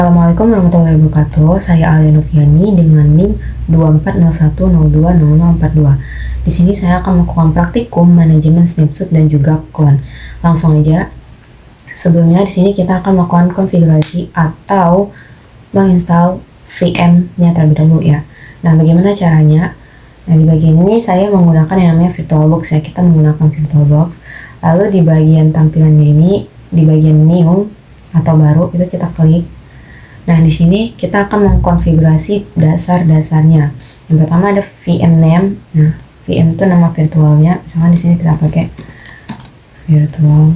Assalamualaikum warahmatullahi wabarakatuh. Saya Alia Noviani dengan NIM 2401020042. Di sini saya akan melakukan praktikum manajemen snapshot dan juga clone. Langsung aja. Sebelumnya di sini kita akan melakukan konfigurasi atau menginstal VM-nya terlebih dahulu ya. Nah, bagaimana caranya? Nah, di bagian ini saya menggunakan yang namanya VirtualBox ya. Kita menggunakan VirtualBox. Lalu di bagian tampilannya ini, di bagian new atau baru itu kita klik. Nah, di sini kita akan mengkonfigurasi dasar-dasarnya. Yang pertama ada VM name. Nah, VM itu nama virtualnya. Misalkan di sini kita pakai virtual.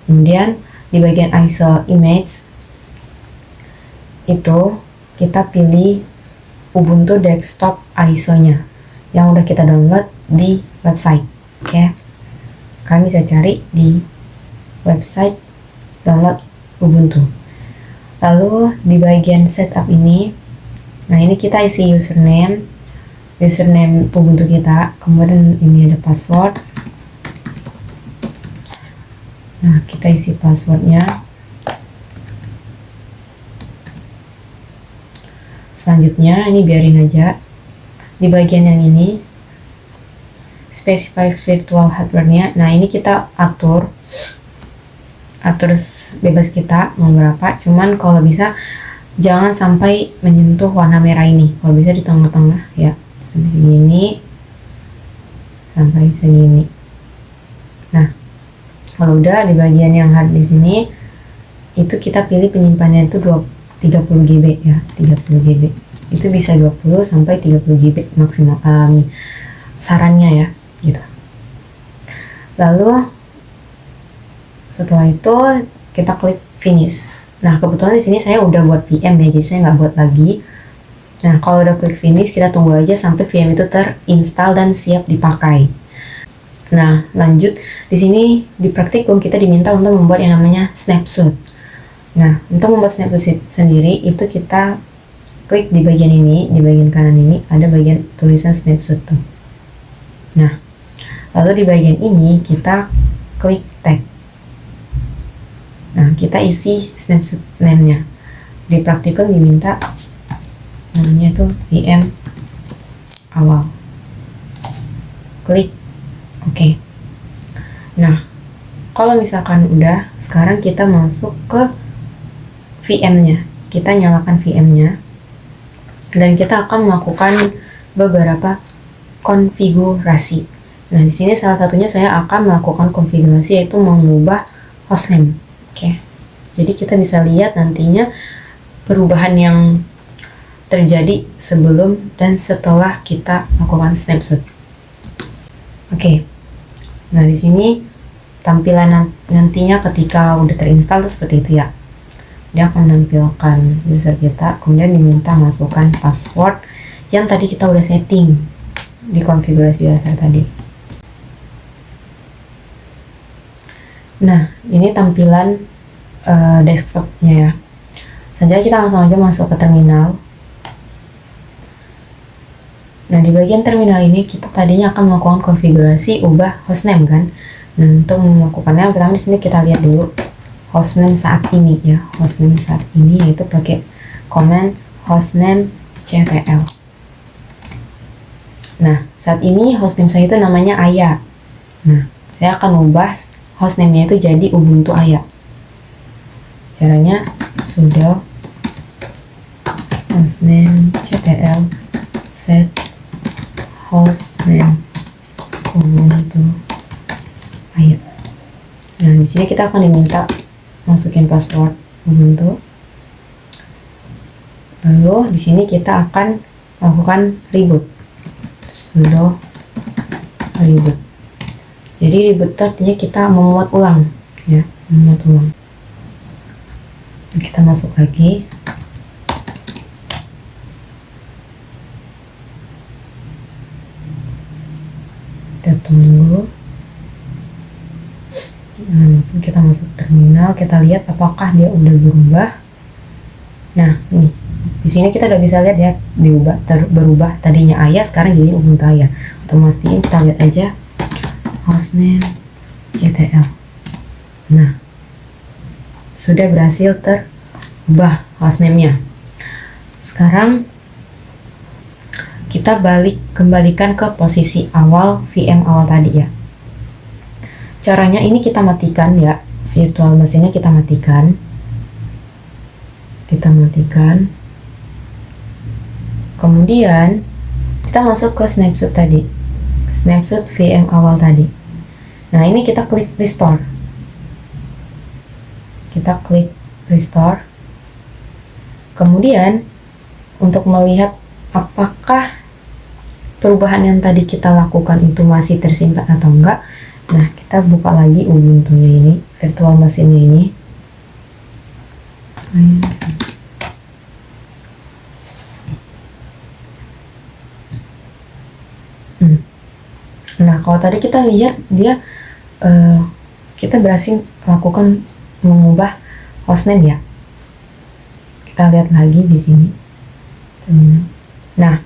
Kemudian di bagian ISO image itu kita pilih Ubuntu desktop ISO-nya yang udah kita download di website. Oke. Kalian bisa cari di website download Ubuntu. Lalu di bagian setup ini, nah ini kita isi username Ubuntu kita, kemudian ini ada password. Nah, kita isi passwordnya. Selanjutnya ini biarin aja. Di bagian yang ini specify virtual hardware-nya. Nah, ini kita atur bebas kita mau berapa, cuman kalau bisa jangan sampai menyentuh warna merah ini. Kalau bisa di tengah-tengah ya, sampai segini. Nah, kalau udah di bagian yang hard di sini itu kita pilih penyimpanannya itu 30 GB ya, 30 GB. Itu bisa 20 sampai 30 GB maksimal sarannya ya, gitu. Lalu setelah itu kita klik finish. Nah, kebetulan di sini saya udah buat VM ya, jadi saya nggak buat lagi. Nah, kalau udah klik finish, kita tunggu aja sampai VM itu terinstall dan siap dipakai. Nah, lanjut di sini di praktikum kita diminta untuk membuat yang namanya snapshot. Nah, untuk membuat snapshot sendiri itu kita klik di bagian ini, di bagian kanan ini ada bagian tulisan snapshot tuh. Nah, lalu di bagian ini kita klik tag. Nah, kita isi snapshot name-nya. Di praktikum diminta namanya itu VM awal. Klik OK. Nah, kalau misalkan udah, sekarang kita masuk ke VM-nya. Kita nyalakan VM-nya dan kita akan melakukan beberapa konfigurasi. Nah, di sini salah satunya saya akan melakukan konfigurasi yaitu mengubah hostname. Oke, jadi kita bisa lihat nantinya perubahan yang terjadi sebelum dan setelah kita melakukan snapshot. Oke, nah di sini tampilan nantinya ketika udah terinstall tuh seperti itu ya. Dia akan menampilkan user kita, kemudian diminta masukkan password yang tadi kita udah setting di konfigurasi dasar tadi. Nah, ini tampilan desktopnya ya. Selanjutnya kita langsung aja masuk ke terminal. Nah, di bagian terminal ini kita tadinya akan melakukan konfigurasi ubah hostname kan. Nah, untuk melakukannya pertama di sini kita lihat dulu hostname saat ini ya. Hostname saat ini yaitu pakai command hostname ctl. Nah, saat ini hostname saya itu namanya Aya. Nah, saya akan ubah hostname-nya itu jadi Ubuntu Aya. Caranya sudo hostname ctl set hostname Ubuntu Aya. Nah, di sini kita akan diminta masukin password Ubuntu. Lalu di sini kita akan melakukan reboot. Sudo reboot. Jadi reboot artinya kita memuat ulang ya, memuat ulang. Kita masuk lagi. Kita tunggu. Nah, langsung kita masuk terminal, kita lihat apakah dia udah berubah. Nah, ini di sini kita udah bisa lihat ya, berubah tadinya Aya sekarang jadi Ubuntu Aya. Untuk mastiin kita lihat aja hostname ctl. Nah, sudah berhasil terubah hostname-nya. Sekarang kita kembalikan ke posisi awal VM awal tadi ya. Caranya ini kita matikan ya, virtual mesinnya kita matikan. Kemudian kita masuk ke snapshot tadi, snapshot VM awal tadi. Nah, ini kita klik restore. Kemudian untuk melihat apakah perubahan yang tadi kita lakukan itu masih tersimpan atau enggak, nah kita buka lagi Ubuntu-nya ini, virtual mesinnya ini. Nah, kalau tadi kita lihat dia kita berhasil lakukan mengubah hostname ya. Kita lihat lagi di sini. Nah,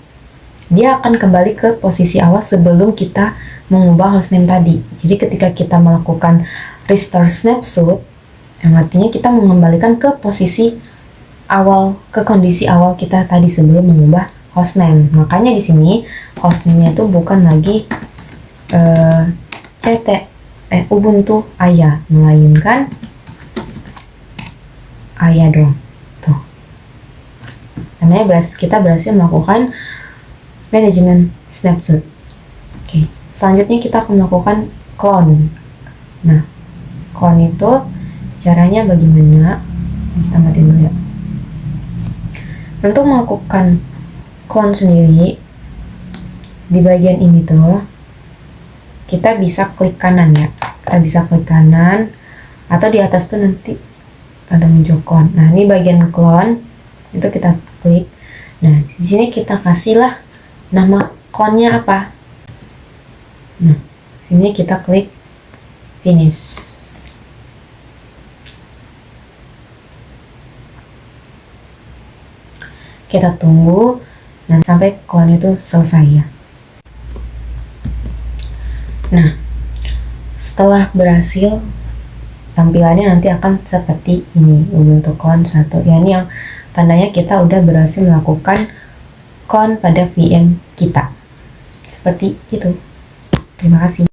dia akan kembali ke posisi awal sebelum kita mengubah hostname tadi. Jadi ketika kita melakukan restore snapshot, yang artinya kita mengembalikan ke posisi awal, ke kondisi awal kita tadi sebelum mengubah hostname. Makanya di sini hostname-nya itu bukan lagi Ubuntu Aya, melainkan Aya dong. Tuh. Karena kita berhasil melakukan manajemen snapshot. Oke. Selanjutnya kita akan melakukan clone. Nah, clone itu caranya bagaimana? Kita matiin dulu ya. Untuk melakukan clone sendiri, di bagian ini tuh kita bisa klik kanan ya. Kita bisa klik kanan, atau di atas tuh nanti ada muncul clone. Nah, ini bagian clone itu kita klik. Nah, di sini kita kasihlah nama clone-nya apa. Nah, sini kita klik finish. Kita tunggu dan sampai clone itu selesai ya. Nah, setelah berhasil, tampilannya nanti akan seperti ini, Ubuntu clone 1. Ya, ini yang tandanya kita udah berhasil melakukan clone pada VM kita. Seperti itu. Terima kasih.